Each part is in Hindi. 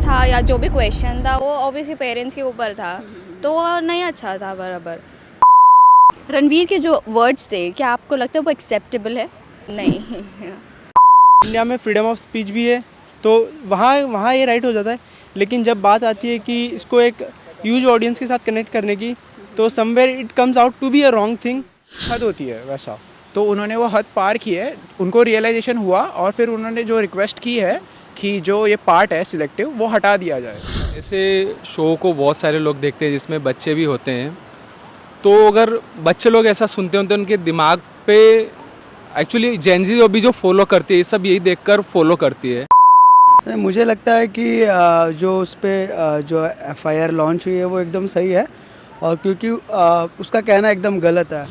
था या जो भी क्वेश्चन था वो ऑब्वियसली पेरेंट्स के ऊपर था, तो वो नहीं अच्छा था बराबर। रणवीर के जो वर्ड्स थे, क्या आपको लगता है वो एक्सेप्टेबल है? नहीं। इंडिया में फ्रीडम ऑफ स्पीच भी है, तो वहाँ वहाँ ये राइट हो जाता है। लेकिन जब बात आती है कि इसको एक ह्यूज ऑडियंस के साथ कनेक्ट करने की, तो somewhere it comes out to be a wrong thing. हद होती है वैसा, तो उन्होंने वो हद पार की है, उनको रियलाइजेशन हुआ और फिर उन्होंने जो रिक्वेस्ट की है कि जो ये पार्ट है सिलेक्टिव वो हटा दिया जाए। ऐसे शो को बहुत सारे लोग देखते हैं जिसमें बच्चे भी होते हैं, तो अगर बच्चे लोग ऐसा सुनते हैं तो उनके दिमाग पे एक्चुअली जेनजी अभी जो फॉलो करती है ये सब यही देखकर फॉलो करती है। मुझे लगता है कि जो उस पर जो एफआईआर लॉन्च हुई है वो एकदम सही है, और क्योंकि उसका कहना एकदम गलत है।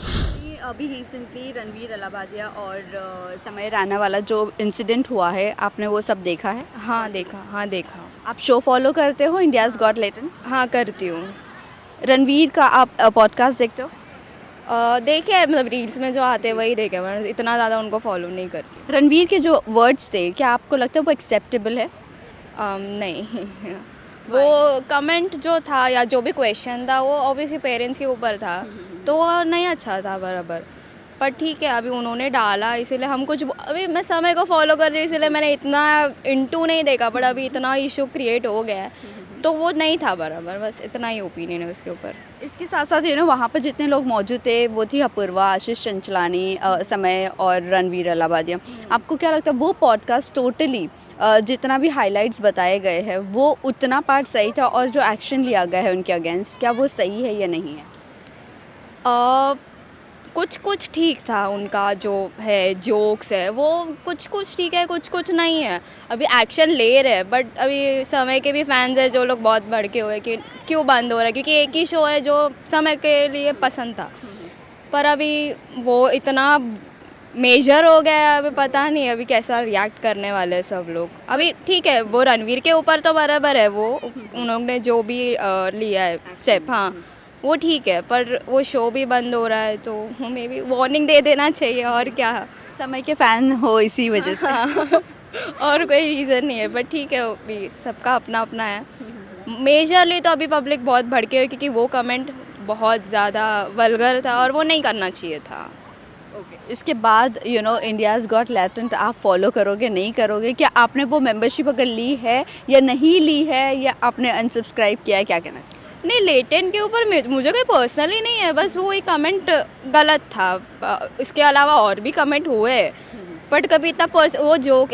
अभी रिसेंटली रणवीर अलाबादिया और समय रैना वाला जो इंसिडेंट हुआ है, आपने वो सब देखा है? हाँ देखा, हाँ देखा। आप शो फॉलो करते हो इंडियाज़ गॉट टैलेंट? हाँ करती हूँ। रणवीर का आप पॉडकास्ट देखते हो? देखे है, मतलब रील्स में जो आते हैं वही देखे, मैं इतना ज़्यादा उनको फॉलो नहीं करती। रणवीर के जो वर्ड्स थे, क्या आपको लगता है वो एक्सेप्टेबल है? नहीं। वो कमेंट जो था या जो भी क्वेश्चन था वो ऑब्वियसली पेरेंट्स के ऊपर था, तो वो नहीं अच्छा था बराबर। पर ठीक है, अभी उन्होंने डाला इसीलिए हम कुछ, अभी मैं समय को फॉलो कर रही हूँ इसलिए मैंने इतना इंटू नहीं देखा, बट अभी इतना इशू क्रिएट हो गया है तो वो नहीं था बराबर, बस इतना ही ओपिनियन है उसके ऊपर। इसके साथ साथ वहाँ पर जितने लोग मौजूद थे वो थी अपूर्वा, आशीष चंचलानी, समय और रणवीर अलाबादिया। आपको क्या लगता है वो पॉडकास्ट टोटली जितना भी हाइलाइट्स बताए गए हैं वो उतना पार्ट सही था, और जो एक्शन लिया गया है उनके अगेंस्ट क्या वो सही है या नहीं है? कुछ कुछ ठीक था, उनका जो है जोक्स है वो कुछ कुछ ठीक है, कुछ कुछ नहीं है। अभी एक्शन ले रहे हैं बट अभी समय के भी फैंस हैं जो लोग बहुत भड़के हुए कि क्यों बंद हो रहा है, क्योंकि एक ही शो है जो समय के लिए पसंद था, पर अभी वो इतना मेजर हो गया है, अभी पता नहीं अभी कैसा रिएक्ट करने वाले हैं सब लोग। अभी ठीक है, वो रणवीर के ऊपर तो बराबर है, वो उन्होंने जो भी लिया है स्टेप, हाँ वो ठीक है, पर वो शो भी बंद हो रहा है तो हमें भी वार्निंग दे देना चाहिए, और क्या। समय के फ़ैन हो इसी वजह से? हाँ। और कोई रीज़न नहीं है, बट ठीक है, अभी सबका अपना अपना है। मेजरली तो अभी पब्लिक बहुत भड़के हुए क्योंकि वो कमेंट बहुत ज़्यादा वल्गर था और वो नहीं करना चाहिए था। ओके, इसके बाद इंडियाज़ गॉट टैलेंट आप फॉलो करोगे, नहीं करोगे? क्या आपने वो मेंबरशिप अगर ली है या नहीं ली है, या आपने अनसब्सक्राइब किया है, क्या कहना चाहिए? नहीं, लेटेंट के ऊपर मुझे कोई पर्सनली नहीं है, बस वो एक कमेंट गलत था। इसके अलावा और भी कमेंट हुए, बट कभी इतना वो जोक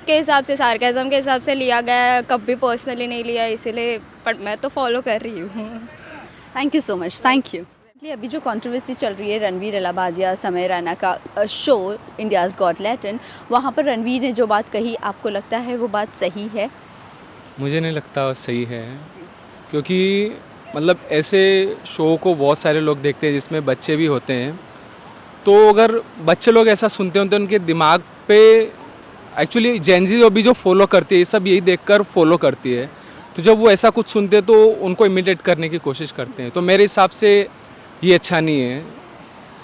के हिसाब से, सार्केज़म के हिसाब से लिया गया है, कभी पर्सनली नहीं लिया, इसीलिए पर मैं तो फॉलो कर रही हूँ। Thank you so much, thank you. अभी जो कंट्रोवर्सी चल रही है रणवीर अलाबादिया समय रैना का शो इंडियाज़ गॉट टैलेंट, वहाँ पर रणवीर ने जो बात कही, आपको लगता है वो बात सही है? मुझे नहीं लगता वो सही है, क्योंकि मतलब ऐसे शो को बहुत सारे लोग देखते हैं जिसमें बच्चे भी होते हैं, तो अगर बच्चे लोग ऐसा सुनते हैं तो उनके दिमाग पे एक्चुअली जेनजी अभी जो फॉलो करती है ये सब यही देखकर फॉलो करती है, तो जब वो ऐसा कुछ सुनते हैं तो उनको इमिटेट करने की कोशिश करते हैं, तो मेरे हिसाब से ये अच्छा नहीं है,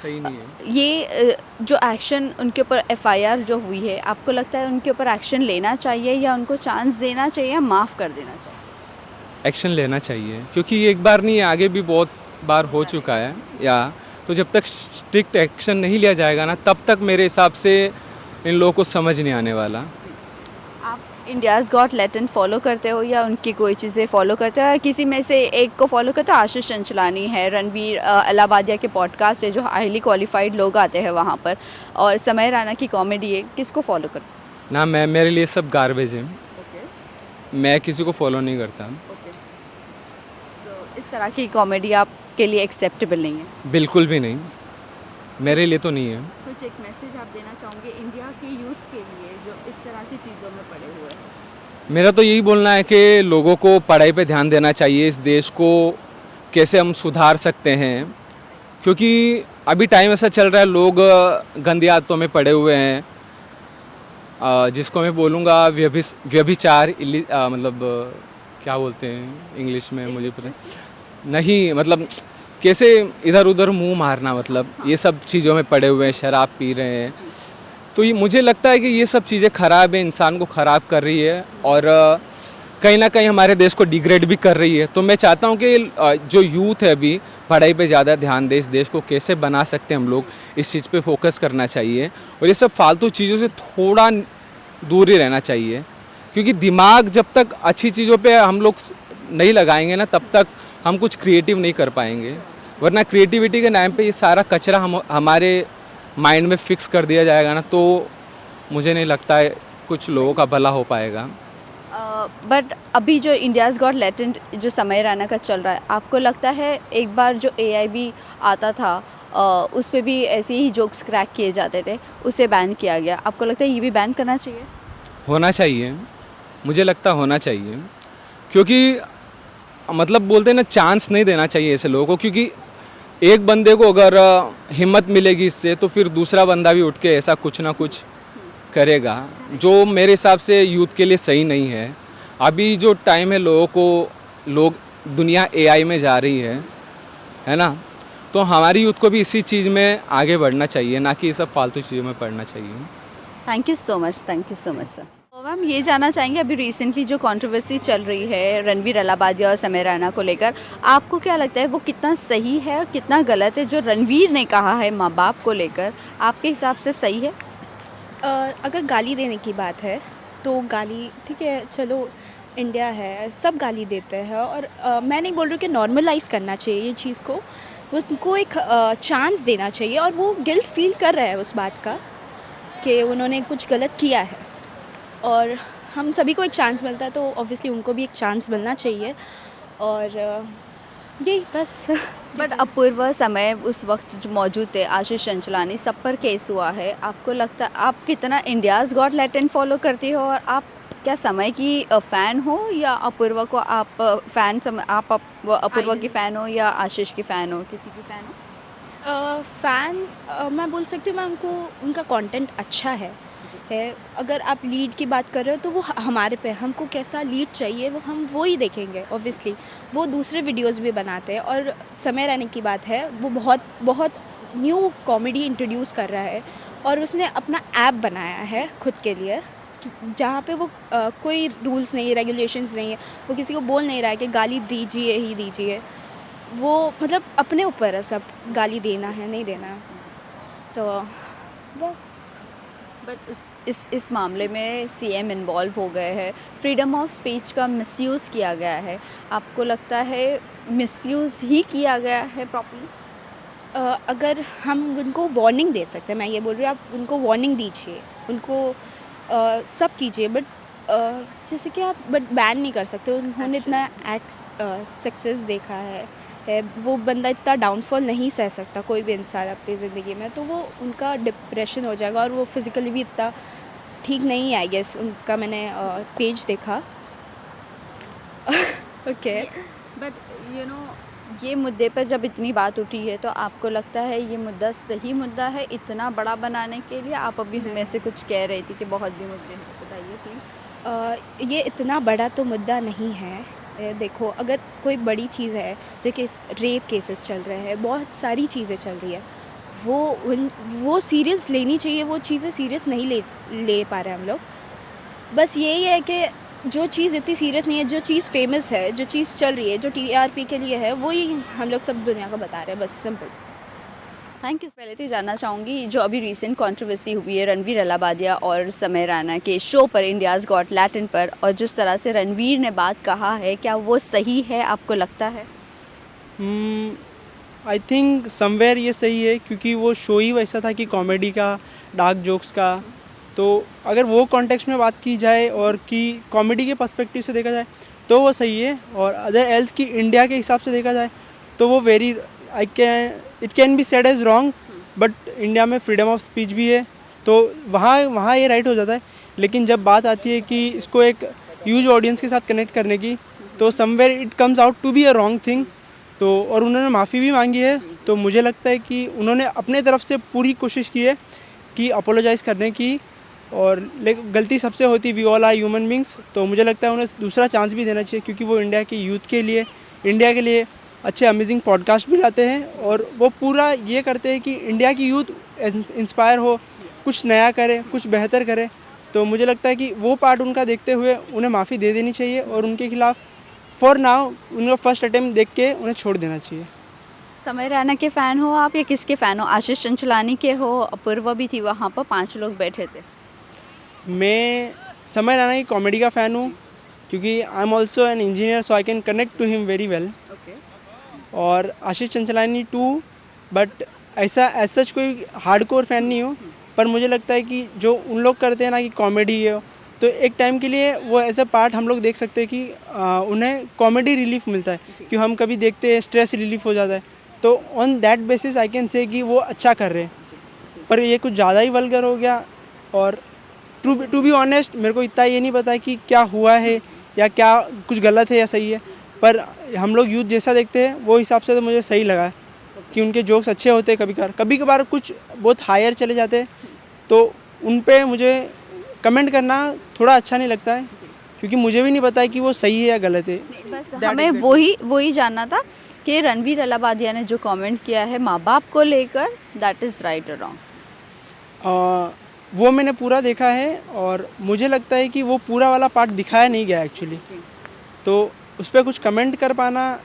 सही नहीं है। ये जो एक्शन उनके ऊपर एफआईआर जो हुई है, आपको लगता है उनके ऊपर एक्शन लेना चाहिए, या उनको चांस देना चाहिए, या माफ़ कर देना चाहिए? एक्शन लेना चाहिए, क्योंकि ये एक बार नहीं, आगे भी बहुत बार हो चुका है, या तो जब तक स्ट्रिक्ट एक्शन नहीं लिया जाएगा ना, तब तक मेरे हिसाब से इन लोगों को समझ नहीं आने वाला। आप इंडियाज़ गॉट टैलेंट फॉलो करते हो, या उनकी कोई चीज़ें फॉलो करते हो, या किसी में से एक को फॉलो करते हो? आशीष चंचलानी है, रणवीर अलाबादिया के पॉडकास्ट है जो हाईली क्वालिफाइड लोग आते हैं वहाँ पर, और समय राणा की कॉमेडी है, किसको फॉलो करते हो? ना, मेरे लिए सब गार्बेज है, मैं किसी को फॉलो नहीं करता। इस तरह की कॉमेडी आपके लिए एक्सेप्टेबल नहीं है? बिल्कुल भी नहीं, मेरे लिए तो नहीं है। कुछ एक मैसेज आप देना चाहोगे इंडिया के यूथ के लिए जो इस तरह की चीज़ों में पड़े हुए हैं? मेरा तो यही बोलना है कि लोगों को पढ़ाई पे ध्यान देना चाहिए, इस देश को कैसे हम सुधार सकते हैं, क्योंकि अभी टाइम ऐसा चल रहा है, लोग गंदी आदतों में पड़े हुए हैं, जिसको मैं बोलूँगा व्यभिचार, मतलब क्या बोलते हैं इंग्लिश में, मुझे पता नहीं, मतलब कैसे इधर उधर मुंह मारना, मतलब ये सब चीज़ों में पड़े हुए हैं, शराब पी रहे हैं, तो ये मुझे लगता है कि ये सब चीज़ें ख़राब है, इंसान को ख़राब कर रही है, और कहीं ना कहीं हमारे देश को डिग्रेड भी कर रही है। तो मैं चाहता हूँ कि जो यूथ है अभी पढ़ाई पे ज़्यादा ध्यान दे, इस देश को कैसे बना सकते हैं हम लोग, इस चीज़ पे फोकस करना चाहिए और ये सब फालतू चीज़ों से थोड़ा दूर ही रहना चाहिए, क्योंकि दिमाग जब तक अच्छी चीज़ों पे हम लोग नहीं लगाएंगे ना, तब तक हम कुछ क्रिएटिव नहीं कर पाएंगे। वरना क्रिएटिविटी के नाम पे ये सारा कचरा हमारे माइंड में फिक्स कर दिया जाएगा ना, तो मुझे नहीं लगता है कुछ लोगों का भला हो पाएगा। बट अभी जो इंडियाज़ गॉट टैलेंट जो समय रैना का चल रहा है, आपको लगता है एक बार जो एआई भी आता था उस पे भी ऐसे ही जोक्स क्रैक किए जाते थे, उसे बैन किया गया, आपको लगता है ये भी बैन करना चाहिए? होना चाहिए, मुझे लगता होना चाहिए, क्योंकि मतलब बोलते हैं ना, चांस नहीं देना चाहिए ऐसे लोगों को, क्योंकि एक बंदे को अगर हिम्मत मिलेगी इससे, तो फिर दूसरा बंदा भी उठ के ऐसा कुछ ना कुछ करेगा, जो मेरे हिसाब से यूथ के लिए सही नहीं है। अभी जो टाइम है, लोग दुनिया एआई में जा रही है ना, तो हमारी यूथ को भी इसी चीज़ में आगे बढ़ना चाहिए, ना कि ये सब फालतू चीज़ों में पढ़ना चाहिए। Thank you so much sir. तो मैम ये जानना चाहेंगे, अभी रिसेंटली जो कंट्रोवर्सी चल रही है रणवीर अलाहाबादिया और समय रैना को लेकर, आपको क्या लगता है वो कितना सही है और कितना गलत है? जो रणवीर ने कहा है माँ बाप को लेकर, आपके हिसाब से सही है? अगर गाली देने की बात है तो गाली ठीक है, चलो इंडिया है, सब गाली देते हैं और मैं नहीं बोल रही हूँ कि नॉर्मलाइज़ करना चाहिए ये चीज़ को, उसको एक चांस देना चाहिए और वो गिल्ट फील कर रहा है उस बात का कि उन्होंने कुछ गलत किया है और हम सभी को एक चांस मिलता है, तो ऑब्वियसली उनको भी एक चांस मिलना चाहिए और यही बस। बट अपूर्व समय उस वक्त जो मौजूद थे, आशीष चंचलानी, सब पर केस हुआ है, आपको लगता आप कितना इंडियाज़ गॉट टैलेंट फॉलो करती हो और आप क्या समय की फ़ैन हो या अपूर्वा को आप अपूर्वा की फ़ैन हो या आशीष की फ़ैन हो, किसी की फ़ैन हो? फ़ैन मैं बोल सकती हूँ, मैं उनका कंटेंट अच्छा है। अगर आप लीड की बात कर रहे हो तो वो हमारे पे, हमको कैसा लीड चाहिए वो ही देखेंगे ऑब्वियसली। वो दूसरे वीडियोस भी बनाते हैं और समय रहने की बात है, वो बहुत न्यू कॉमेडी इंट्रोड्यूस कर रहा है और उसने अपना ऐप बनाया है खुद के लिए, जहाँ पे वो कोई रूल्स नहीं है, रेगुलेशंस नहीं है, वो किसी को बोल नहीं रहा है कि गाली दीजिए ही दीजिए। वो मतलब अपने ऊपर है सब, गाली देना है नहीं देना, तो बस। बट इस मामले में सीएम इन्वॉल्व हो गए हैं, फ्रीडम ऑफ स्पीच का मिसयूज़ किया गया है, आपको लगता है मिसयूज़ ही किया गया है प्रॉपर्ली? अगर हम उनको वार्निंग दे सकते हैं, मैं ये बोल रही हूँ, आप उनको वार्निंग दीजिए, उनको सब कीजिए, बट जैसे कि आप बट बैन नहीं कर सकते। उन्होंने इतना सक्सेस देखा है, वो बंदा इतना डाउनफॉल नहीं सह सकता कोई भी इंसान अपनी ज़िंदगी में, तो वो उनका डिप्रेशन हो जाएगा और वो फिज़िकली भी इतना ठीक नहीं है। आई गेस उनका मैंने पेज देखा। ओके। बट यू नो ये मुद्दे पर जब इतनी बात उठी है, तो आपको लगता है ये मुद्दा सही मुद्दा है इतना बड़ा बनाने के लिए? आप अभी हमें से कुछ कह रही थी कि बहुत भी मुद्दे हैं, बताइए प्लीज़। ये इतना बड़ा तो मुद्दा नहीं है। देखो, अगर कोई बड़ी चीज़ है, जैसे रेप केसेस चल रहे हैं, बहुत सारी चीज़ें चल रही है, वो सीरियस लेनी चाहिए, वो चीज़ें सीरियस नहीं ले पा रहे हम लोग। बस यही है कि जो चीज़ इतनी सीरियस नहीं है, जो चीज़ फेमस है, जो चीज़ चल रही है, जो टीआरपी के लिए है, वही हम लोग सब दुनिया को बता रहे हैं, बस सिंपल। Thank you. पहले तो जानना चाहूँगी, जो अभी रिसेंट कंट्रोवर्सी हुई है रणवीर अलाहाबादिया और समय रैना के शो पर, इंडियाज़ गॉट टैलेंट पर, और जिस तरह से रणवीर ने बात कहा है, क्या वो सही है, आपको लगता है? आई थिंक समवेयर ये सही है, क्योंकि वो शो ही वैसा था कि कॉमेडी का, डार्क जोक्स का, तो अगर वो कॉन्टेक्स्ट में बात की जाए और कि कॉमेडी के पर्सपेक्टिव से देखा जाए तो वो सही है, और अदर एल्स की इंडिया के हिसाब से देखा जाए तो वो it can be said as wrong, but India में फ्रीडम ऑफ स्पीच भी है, तो वहाँ ये राइट हो जाता है। लेकिन जब बात आती है कि इसको एक ह्यूज ऑडियंस के साथ कनेक्ट करने की, तो somewhere it comes out to be a wrong thing. तो और उन्होंने माफ़ी भी मांगी है, तो मुझे लगता है कि उन्होंने अपने तरफ से पूरी कोशिश की है कि अपोलोजाइज़ करने की, और गलती सबसे होती, we all are human beings, तो मुझे लगता है उन्हें दूसरा चांस भी देना चाहिए, क्योंकि वो इंडिया के यूथ के लिए, इंडिया के लिए अच्छे अमेजिंग पॉडकास्ट भी लाते हैं, और वो पूरा ये करते हैं कि इंडिया की यूथ इंस्पायर हो, कुछ नया करे, कुछ बेहतर करे, तो मुझे लगता है कि वो पार्ट उनका देखते हुए उन्हें माफ़ी दे देनी चाहिए और उनके खिलाफ फॉर नाउ उनका फर्स्ट अटेम्प्ट देख के उन्हें छोड़ देना चाहिए। समय रैना के फ़ैन हो आप या किसके फ़ैन हो? आशीष चंचलानी के हो? अपूर्वा भी थी वहाँ पर, 5 लोग बैठे थे। मैं समय रैना की कॉमेडी का फ़ैन हूँ क्योंकि I am also an engineer so I can connect to him very well. Okay. और आशीष चंचलानी टू, बट ऐसा एज सच कोई हार्डकोर फ़ैन नहीं हूँ, पर मुझे लगता है कि जो उन लोग करते हैं ना कि कॉमेडी है, तो एक टाइम के लिए वो ऐसा पार्ट हम लोग देख सकते हैं कि उन्हें कॉमेडी रिलीफ मिलता है कि हम कभी देखते हैं स्ट्रेस रिलीफ हो जाता है, तो on that basis I can say कि वो अच्छा कर रहे हैं। पर ये कुछ ज़्यादा ही वल्गर हो गया। और टू बी ऑनेस्ट मेरे को इतना ये नहीं पता है कि क्या हुआ है या क्या कुछ गलत है या सही है, पर हम लोग यूथ जैसा देखते हैं वो हिसाब से तो मुझे सही लगा है कि उनके जोक्स अच्छे होते हैं। कभी कभार कुछ बहुत हायर चले जाते हैं तो उन पे मुझे कमेंट करना थोड़ा अच्छा नहीं लगता है क्योंकि मुझे भी नहीं पता है कि वो सही है या गलत है। बस That हमें exactly. वही जानना था कि रणवीर अलाहाबादिया ने जो कमेंट किया है माँ बाप को लेकर, दैट इज़ राइट और रॉन्ग? वो मैंने पूरा देखा है और मुझे लगता है कि वो पूरा वाला पार्ट दिखाया नहीं गया एक्चुअली, तो उस पर कुछ कमेंट कर पाना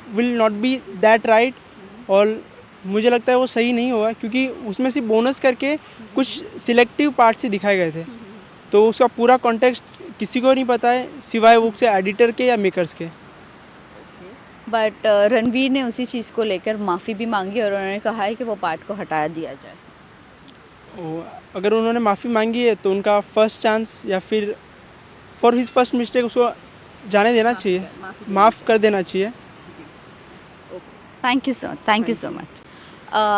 will not be that right. और मुझे लगता है वो सही नहीं होगा क्योंकि उसमें से बोनस करके कुछ सिलेक्टिव पार्ट्स ही दिखाए गए थे, तो उसका पूरा कॉन्टेक्स्ट किसी को नहीं पता है सिवाय वो से एडिटर के या मेकर्स के। बट रणवीर ने उसी चीज़ को लेकर माफ़ी भी मांगी और उन्होंने कहा है कि वो पार्ट को हटा दिया जाए। अगर उन्होंने माफ़ी मांगी है तो उनका फर्स्ट चांस या फिर फॉर हिज फर्स्ट मिस्टेक उसको जाने देना चाहिए, माफ़ कर देना चाहिए। Thank you so much.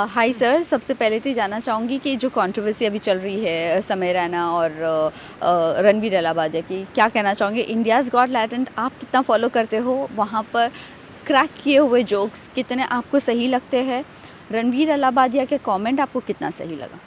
Hi sir, सबसे पहले तो ये जानना चाहूँगी कि जो कंट्रोवर्सी अभी चल रही है समय रैना और रणवीर अलाहाबादिया की, क्या कहना चाहोगे? इंडियाज़ गॉट टैलेंट आप कितना फॉलो करते हो? वहाँ पर क्रैक किए हुए जोक्स कितने आपको सही लगते हैं? रणवीर अलाहाबादिया के कमेंट आपको कितना सही लगा?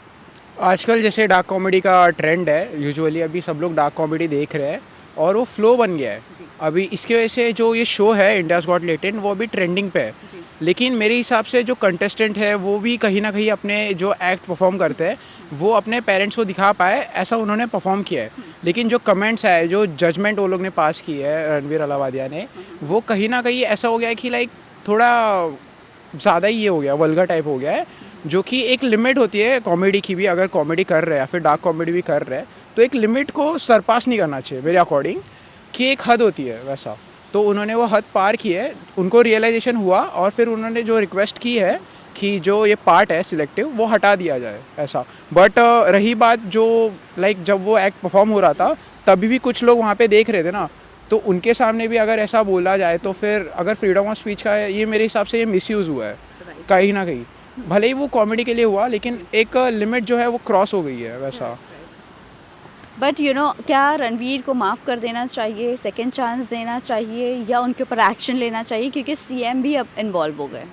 आजकल जैसे डार्क कॉमेडी का ट्रेंड है, यूजुअली अभी सब लोग डार्क कॉमेडी देख रहे हैं और वो फ्लो बन गया है। अभी इसकी वजह से जो ये शो है इंडियाज़ गॉट टैलेंट वो अभी ट्रेंडिंग पे है, लेकिन मेरे हिसाब से जो कंटेस्टेंट है वो भी कहीं ना कहीं अपने जो एक्ट परफॉर्म करते हैं वो अपने पेरेंट्स को दिखा पाए ऐसा उन्होंने परफॉर्म किया है। लेकिन जो कमेंट्स आए, जो जजमेंट वो लोग ने पास की है रणवीर अलाहाबादिया ने, वो कहीं ना कहीं ऐसा हो गया है कि लाइक थोड़ा ज़्यादा ही ये हो गया, वल्गर टाइप हो गया है, जो कि एक लिमिट होती है कॉमेडी की भी। अगर कॉमेडी कर रहे हैं या फिर डार्क कॉमेडी भी कर रहे हैं तो एक लिमिट को सरपास नहीं करना चाहिए मेरे अकॉर्डिंग, कि एक हद होती है वैसा। तो उन्होंने वो हद पार की है, उनको रियलाइजेशन हुआ और फिर उन्होंने जो रिक्वेस्ट की है कि जो ये पार्ट है सिलेक्टिव वो हटा दिया जाए ऐसा। बट रही बात जो लाइक जब वो एक्ट परफॉर्म हो रहा था तभी भी कुछ लोग वहाँ पे देख रहे थे ना, तो उनके सामने भी अगर ऐसा बोला जाए तो फिर अगर फ्रीडम ऑफ स्पीच का ये मेरे हिसाब से ये मिसयूज़ हुआ है कहीं ना कहीं। भले ही वो कॉमेडी के लिए हुआ लेकिन एक लिमिट जो है वो क्रॉस हो गई है वैसा। बट यू नो, क्या रणवीर को माफ़ कर देना चाहिए, सेकंड चांस देना चाहिए या उनके ऊपर एक्शन लेना चाहिए क्योंकि सीएम भी अब इन्वॉल्व हो गए?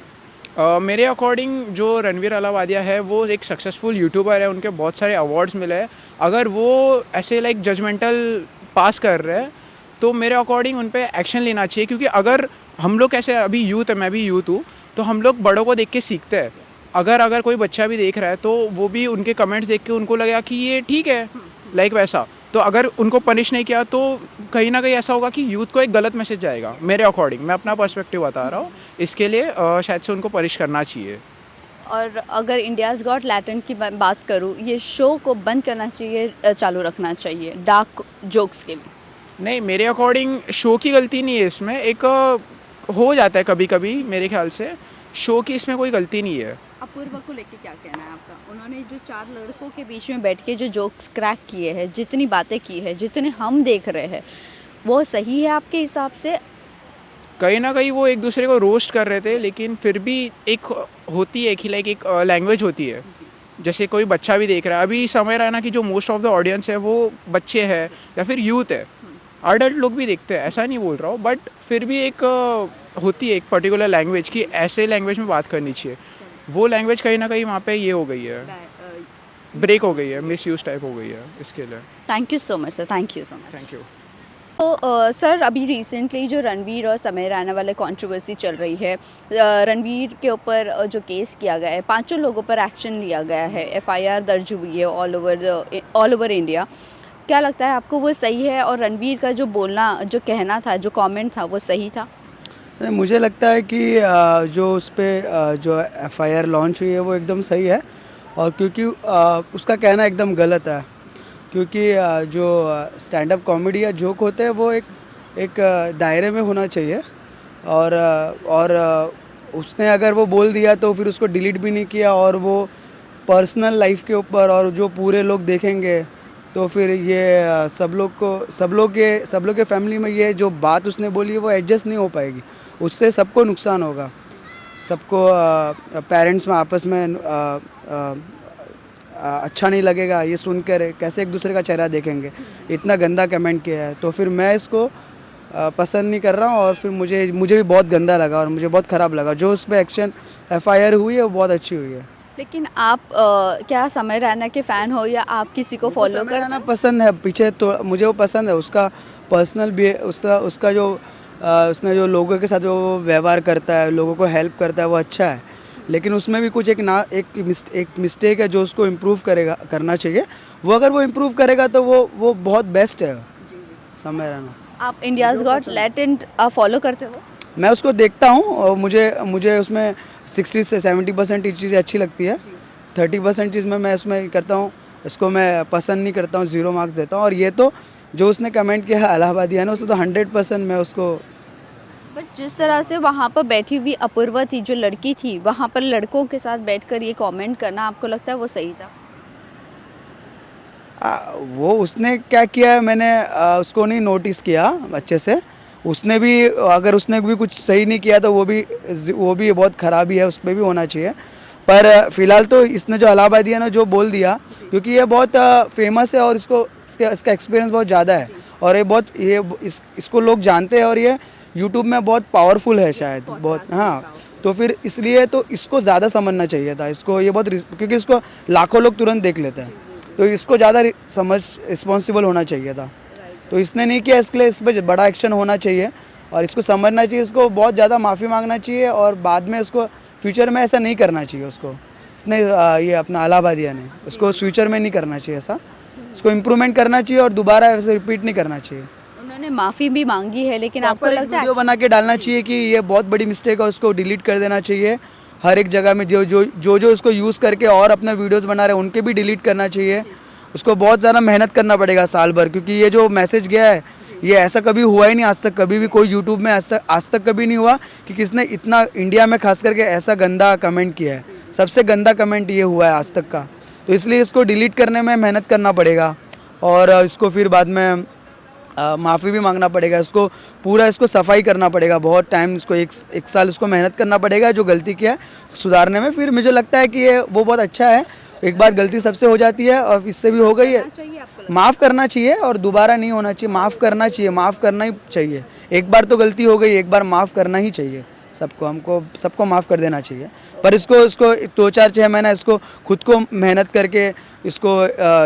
मेरे अकॉर्डिंग जो रणवीर अलाहाबादिया है वो एक सक्सेसफुल यूट्यूबर है, उनके बहुत सारे अवार्ड्स मिले हैं। अगर वो ऐसे लाइक जजमेंटल पास कर रहे हैं तो मेरे अकॉर्डिंग उन पर एक्शन लेना चाहिए, क्योंकि अगर हम लोग ऐसे अभी यूथ है, मैं भी यूथ हूँ, तो हम लोग बड़ों को देख के सीखते हैं। अगर कोई बच्चा भी देख रहा है तो वो भी उनके कमेंट्स देख के उनको लगेगा कि ये ठीक है लाइक वैसा, तो अगर उनको पनिश नहीं किया तो कहीं ना कहीं ऐसा होगा कि यूथ को एक गलत मैसेज जाएगा मेरे अकॉर्डिंग। मैं अपना पर्सपेक्टिव बता रहा हूँ, इसके लिए शायद से उनको पनिश करना चाहिए। और अगर इंडियाज़ गॉट टैलेंट की बात करूँ, ये शो को बंद करना चाहिए, चालू रखना चाहिए डार्क जोक्स के लिए? नहीं, मेरे अकॉर्डिंग शो की गलती नहीं है इसमें, एक हो जाता है कभी कभी, मेरे ख्याल से शो की इसमें कोई गलती नहीं है। अपूर्वा को लेके क्या कहना है आपका? उन्होंने जो 4 लड़कों के बीच में बैठ के जो जोक्स क्रैक किए हैं, जितनी बातें की है, जितने हम देख रहे हैं, वो सही है आपके हिसाब से? कहीं ना कहीं वो एक दूसरे को रोस्ट कर रहे थे, लेकिन फिर भी एक होती है कि लाइक एक लैंग्वेज होती है, जैसे कोई बच्चा भी देख रहा है। अभी समय रहना कि जो मोस्ट ऑफ द ऑडियंस है वो बच्चे हैं या फिर यूथ है, अडल्ट लोग भी देखते हैं, ऐसा नहीं बोल रहा हूँ, बट फिर भी एक होती है एक पर्टिकुलर लैंग्वेज की ऐसे लैंग्वेज में बात करनी चाहिए। वो लैंग्वेज कहीं ना कहीं वहाँ पे ये हो गई है, ब्रेक हो गई है, मिस यूज टाइप हो गई है, इसके लिए। Thank you so much sir, thank you so much. Thank you. तो सर अभी रिसेंटली जो रणवीर और समय रैना वाले कंट्रोवर्सी चल रही है, रणवीर के ऊपर जो केस किया गया है, 5 लोगों पर एक्शन लिया गया है, एफआईआर दर्ज हुई है ऑल ओवर इंडिया। क्या लगता है आपको वो सही है, और रणवीर का जो बोलना, जो कहना था, जो कमेंट था, वो सही था? नहीं, मुझे लगता है कि जो उस पर जो एफआईआर लॉन्च हुई है वो एकदम सही है, और क्योंकि उसका कहना एकदम गलत है, क्योंकि जो स्टैंड अप कॉमेडी या जोक होते हैं वो एक दायरे में होना चाहिए, और उसने अगर वो बोल दिया तो फिर उसको डिलीट भी नहीं किया, और वो पर्सनल लाइफ के ऊपर और जो पूरे लोग देखेंगे तो फिर ये सब लोग के फैमिली में ये जो बात उसने बोली है वो एडजस्ट नहीं हो पाएगी, उससे सबको नुकसान होगा, सबको पेरेंट्स में आपस में अच्छा नहीं लगेगा ये सुनकर, कैसे एक दूसरे का चेहरा देखेंगे, इतना गंदा कमेंट किया है। तो फिर मैं इसको पसंद नहीं कर रहा हूँ, और फिर मुझे भी बहुत गंदा लगा और मुझे बहुत ख़राब लगा। जो उस पर एक्शन एफआईआर हुई है वो बहुत अच्छी हुई है। लेकिन आप क्या समय रैना के फ़ैन हो, या आप किसी को फॉलो समय रैना करना? पसंद है, पीछे तो मुझे वो पसंद है, उसका पर्सनल भी, उसका जो उसने जो लोगों के साथ जो व्यवहार करता है, लोगों को हेल्प करता है, वो अच्छा है। लेकिन उसमें भी कुछ एक मिस्टेक है जो उसको इम्प्रूव करना चाहिए। वो अगर वो इम्प्रूव करेगा तो वो बहुत बेस्ट है समय रैना। आप इंडियाज़ गॉट टैलेंट फॉलो करते हो? मैं उसको देखता हूँ और मुझे उसमें 60 से 70% चीज़ें अच्छी लगती है, 30% चीज़ में मैं इसमें करता हूँ, इसको मैं पसंद नहीं करता हूँ, 0 मार्क्स देता हूँ। और ये तो जो उसने कमेंट किया है इलाहाबादी है ना, उससे तो 100% मैं उसको। बट जिस तरह से वहाँ पर बैठी हुई अपूर्वा थी, जो लड़की थी, वहाँ पर लड़कों के साथ बैठकर ये कमेंट करना, आपको लगता है वो सही था? वो उसने क्या किया है, मैंने उसको नहीं नोटिस किया अच्छे से। उसने भी कुछ सही नहीं किया तो वो भी बहुत ख़राबी है, उस पर भी होना चाहिए। पर फिलहाल तो इसने जो इलाहाबादी है ना जो बोल दिया, क्योंकि ये बहुत फेमस है और इसका एक्सपीरियंस बहुत ज़्यादा है, और इसको लोग जानते हैं, और ये यूट्यूब में बहुत पावरफुल है शायद, बहुत। हाँ, तो फिर इसलिए तो इसको ज़्यादा समझना चाहिए था, इसको ये बहुत, क्योंकि इसको लाखों लोग तुरंत देख लेते हैं, तो इसको ज़्यादा रिस्पॉन्सिबल होना चाहिए था। तो इसने नहीं किया, इसके लिए इस पर बड़ा एक्शन होना चाहिए, और इसको समझना चाहिए, इसको बहुत ज़्यादा माफ़ी मांगना चाहिए, और बाद में इसको फ्यूचर में ऐसा नहीं करना चाहिए। इसने ये अपना इलाहाबादिया ने उसको फ्यूचर में नहीं करना चाहिए ऐसा, इसको इम्प्रूवमेंट करना चाहिए और दोबारा ऐसे रिपीट नहीं करना चाहिए। उन्होंने माफ़ी भी मांगी है, लेकिन आपको लगता है वीडियो बना के डालना चाहिए कि ये बहुत बड़ी मिस्टेक है, उसको डिलीट कर देना चाहिए। हर एक जगह में जो उसको यूज़ करके और अपना वीडियोस बना रहे हैं उनके भी डिलीट करना चाहिए। उसको बहुत ज़्यादा मेहनत करना पड़ेगा साल भर, क्योंकि ये जो मैसेज गया है ये ऐसा कभी हुआ ही नहीं आज तक, कभी भी कोई यूट्यूब में आज तक कभी नहीं हुआ कि किसने इतना इंडिया में खास करके ऐसा गंदा कमेंट किया है। सबसे गंदा कमेंट ये हुआ है आज तक का, तो इसलिए इसको डिलीट करने में मेहनत करना पड़ेगा, और इसको फिर बाद में माफ़ी भी मांगना पड़ेगा, इसको सफाई करना पड़ेगा, बहुत टाइम, इसको एक साल इसको मेहनत करना पड़ेगा जो गलती किया है सुधारने में। फिर मुझे लगता है कि वो बहुत अच्छा है, एक बार गलती सबसे हो जाती है और इससे भी हो गई है, माफ़ करना चाहिए और दोबारा नहीं होना चाहिए, माफ़ करना ही चाहिए। एक बार तो गलती हो गई, एक बार माफ़ करना ही चाहिए सबको माफ़ कर देना चाहिए। पर इसको 2-4-6 महीना इसको खुद को मेहनत करके इसको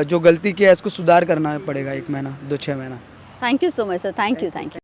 जो गलती किया है इसको सुधार करना पड़ेगा, 1 महीना 2-6 महीना। Thank you so much sir, thank you.